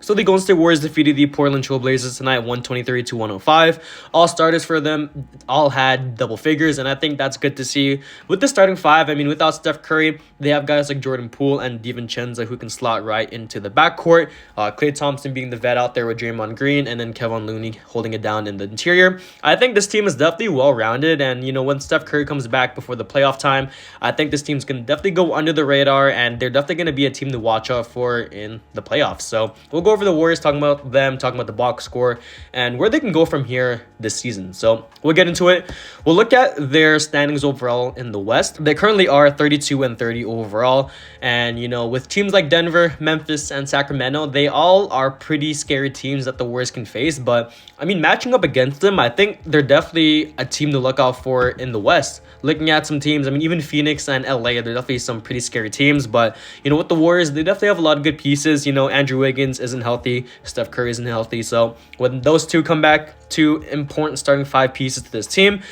So the Golden State Warriors defeated the Portland Trail Blazers tonight 123 to 105. All starters for them all had double figures, and I think that's good to see. With the starting five, I mean, without Steph Curry, they have guys like Jordan Poole and DiVincenzo who can slot right into the backcourt. Klay Thompson being the vet out there with Draymond Green, and then Kevin Looney holding it down in the interior. I think this team is definitely well-rounded, and, you know, when Steph Curry comes back before the playoff time, I think this team's going to definitely go under the radar, and they're definitely going to be a team to watch out for in the playoffs. So we'll go over the Warriors, talking about them, talking about the box score, and where they can go from here this season. So we'll get into it. We'll look at their standings overall in the West. They currently are 32-30 overall, and, you know, with teams like Denver, Memphis, and Sacramento, they all are pretty scary teams that the Warriors can face. But I mean, matching up against them, I think they're definitely a team to look out for in the West. Looking at some teams, I mean, even Phoenix and LA, they're definitely some pretty scary teams. But, you know, with the Warriors, they definitely have a lot of good pieces. You know, Andrew Wiggins isn't healthy. Steph Curry isn't healthy. So when those two come back, two important starting five pieces to this team,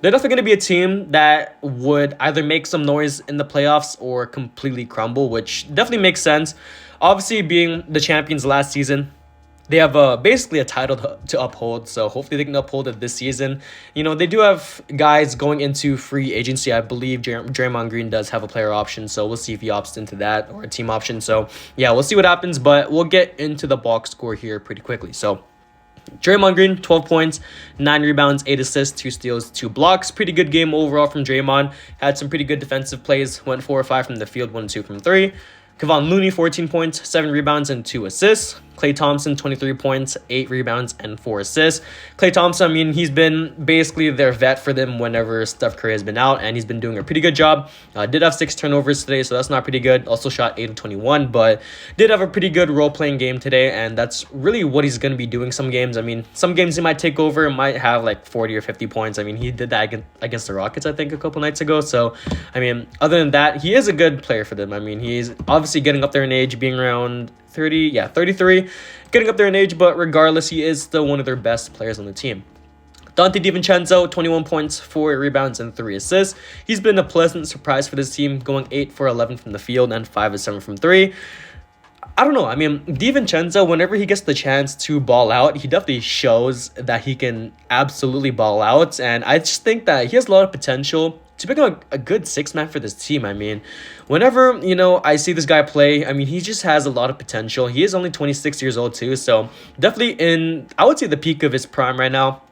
they're definitely going to be a team that would either make some noise in the playoffs or completely crumble, which definitely makes sense. Obviously, being the champions last season, they have basically a title to uphold, so hopefully they can uphold it this season. You know, they do have guys going into free agency. I believe Draymond Green does have a player option, so we'll see if he opts into that, or a team option. So, yeah, we'll see what happens, but we'll get into the box score here pretty quickly. So, Draymond Green, 12 points, 9 rebounds, 8 assists, 2 steals, 2 blocks. Pretty good game overall from Draymond. Had some pretty good defensive plays. Went 4 or 5 from the field, 1 or 2 from 3. Kevon Looney, 14 points, 7 rebounds, and 2 assists. Klay Thompson, 23 points, 8 rebounds, and 4 assists. Klay Thompson, I mean, he's been basically their vet for them whenever Steph Curry has been out, and he's been doing a pretty good job. Did have 6 turnovers today, so that's not pretty good. Also shot 8 of 21, but did have a pretty good role-playing game today, and that's really what he's going to be doing some games. I mean, some games he might take over, might have like 40 or 50 points. I mean, he did that against the Rockets, I think, a couple nights ago. So, I mean, other than that, he is a good player for them. I mean, he's obviously getting up there in age, being around 33, getting up there in age, but regardless, he is still one of their best players on the team. Dante DiVincenzo, 21 points, 4 rebounds, and 3 assists. He's been a pleasant surprise for this team, going 8 for 11 from the field and 5 of 7 from 3. I don't know. I mean, DiVincenzo, whenever he gets the chance to ball out, he definitely shows that he can absolutely ball out, and I just think that he has a lot of potential to become a good six-man for this team. I mean, whenever, you know, I see this guy play, I mean, he just has a lot of potential. He is only 26 years old too, so definitely in, I would say, the peak of his prime right now.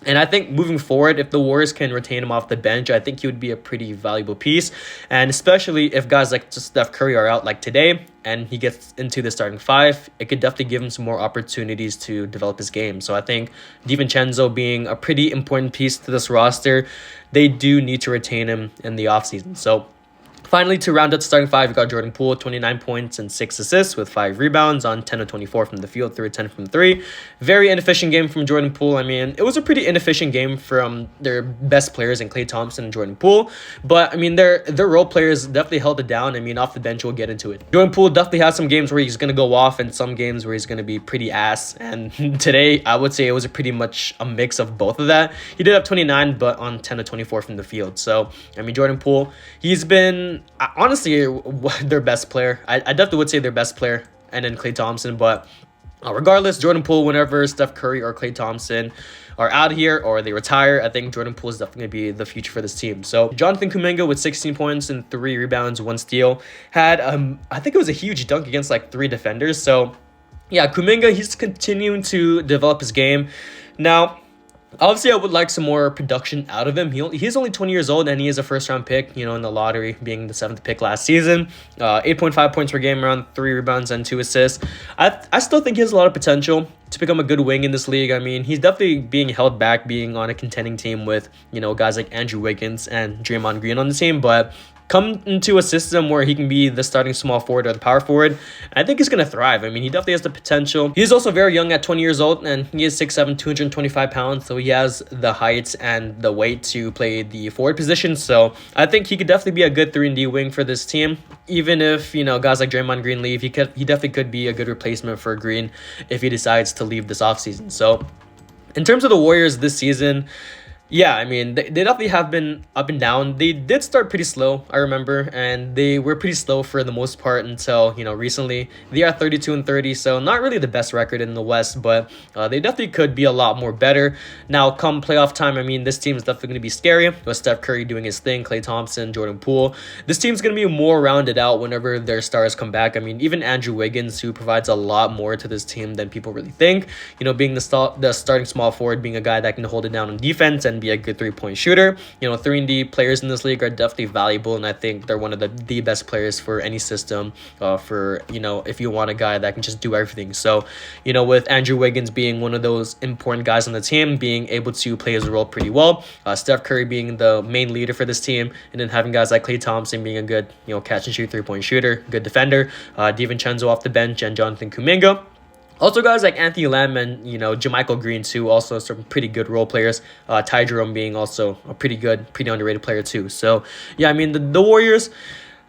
And I think moving forward, if the Warriors can retain him off the bench, I think he would be a pretty valuable piece. And especially if guys like Steph Curry are out like today and he gets into the starting five, it could definitely give him some more opportunities to develop his game. So I think DiVincenzo being a pretty important piece to this roster, they do need to retain him in the offseason. So finally, to round out the starting five, we got Jordan Poole, 29 points and 6 assists with 5 rebounds on 10 of 24 from the field, 3 of 10 from 3. Very inefficient game from Jordan Poole. I mean, it was a pretty inefficient game from their best players in Klay Thompson and Jordan Poole. But, I mean, their role players definitely held it down. I mean, off the bench, we'll get into it. Jordan Poole definitely has some games where he's going to go off and some games where he's going to be pretty ass. And today, I would say it was pretty much a mix of both of that. He did have 29, but on 10 of 24 from the field. So, I mean, Jordan Poole, he's been honestly their best player. I definitely would say their best player, and then Klay Thompson. But regardless, Jordan Poole, whenever Steph Curry or Klay Thompson are out here or they retire, I think Jordan Poole is definitely going to be the future for this team. So Jonathan Kuminga with 16 points and 3 rebounds, 1 steal, had I think it was a huge dunk against like 3 defenders. So yeah, Kuminga, he's continuing to develop his game. Now, obviously, I would like some more production out of him. He's only 20 years old, and he is a first-round pick, you know, in the lottery, being the 7th pick last season. 8.5 points per game, around 3 rebounds and 2 assists. I still think he has a lot of potential to become a good wing in this league. I mean, he's definitely being held back being on a contending team with, you know, guys like Andrew Wiggins and Draymond Green on the team, but come into a system where he can be the starting small forward or the power forward, I think he's going to thrive. I mean, he definitely has the potential. He's also very young at 20 years old, and he is 6'7", 225 pounds, so he has the height and the weight to play the forward position. So I think he could definitely be a good 3-and-D wing for this team. Even if, you know, guys like Draymond Green leave, he definitely could be a good replacement for Green if he decides to leave this offseason. So in terms of the Warriors this season, Yeah, I mean, they definitely have been up and down. They did start pretty slow, I remember, and they were pretty slow for the most part until, recently. They are 32 and 30, so not really the best record in the West, but they definitely could be a lot more better. Now, come playoff time, I mean, this team is definitely going to be scary with Steph Curry doing his thing, Klay Thompson, Jordan Poole. This team's going to be more rounded out whenever their stars come back. I mean, even Andrew Wiggins, who provides a lot more to this team than people really think, being the starting small forward, being a guy that can hold it down on defense and be a good 3-point shooter. 3-and-D players in this league are definitely valuable, and I think they're one of the best players for any system. For if you want a guy that can just do everything. So, with Andrew Wiggins being one of those important guys on the team, being able to play his role pretty well, Steph Curry being the main leader for this team, and then having guys like Klay Thompson being a good catch and shoot 3-point shooter, good defender, DiVincenzo off the bench, and Jonathan Kuminga. Also, guys like Anthony Lamb and, JaMychal Green, too, also some pretty good role players. Ty Jerome being also a pretty good, pretty underrated player, too. So, yeah, I mean, the Warriors,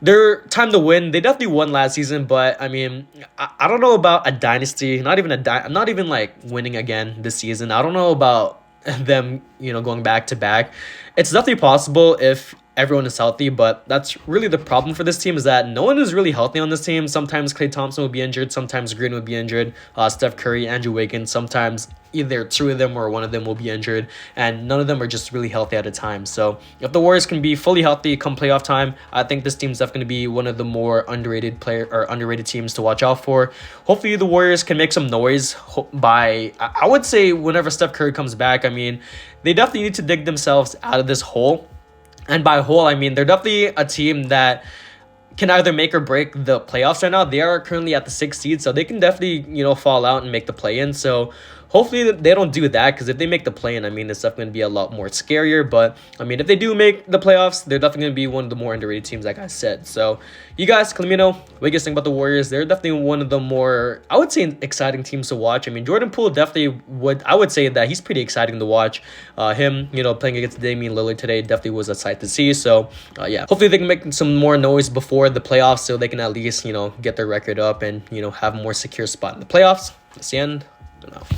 they're time to win. They definitely won last season, but, I mean, I don't know about a dynasty. Not even, like, winning again this season. I don't know about them, going back to back. It's definitely possible if everyone is healthy, but that's really the problem for this team, is that no one is really healthy on this team. Sometimes Klay Thompson will be injured, sometimes Green will be injured, Steph Curry, Andrew Wiggins, sometimes either two of them or one of them will be injured, and none of them are just really healthy at a time. So if the Warriors can be fully healthy come playoff time, I think this team's definitely going to be one of the more underrated teams to watch out for. Hopefully the Warriors can make some noise by, I would say, whenever Steph Curry comes back. I mean, they definitely need to dig themselves out of this hole. And by hole, I mean they're definitely a team that can either make or break the playoffs right now. They are currently at the 6th seed, so they can definitely, fall out and make the play-in. So hopefully they don't do that, because if they make the play-in, I mean, it's definitely going to be a lot more scarier. But, I mean, if they do make the playoffs, they're definitely going to be one of the more underrated teams, like I said. So you guys, let me know what you guys think about the Warriors. They're definitely one of the more, I would say, exciting teams to watch. I mean, Jordan Poole definitely I would say that he's pretty exciting to watch. Him, playing against Damian Lillard today definitely was a sight to see. So, yeah, hopefully they can make some more noise before the playoffs, so they can at least, get their record up and, have a more secure spot in the playoffs. That's the end. I don't know.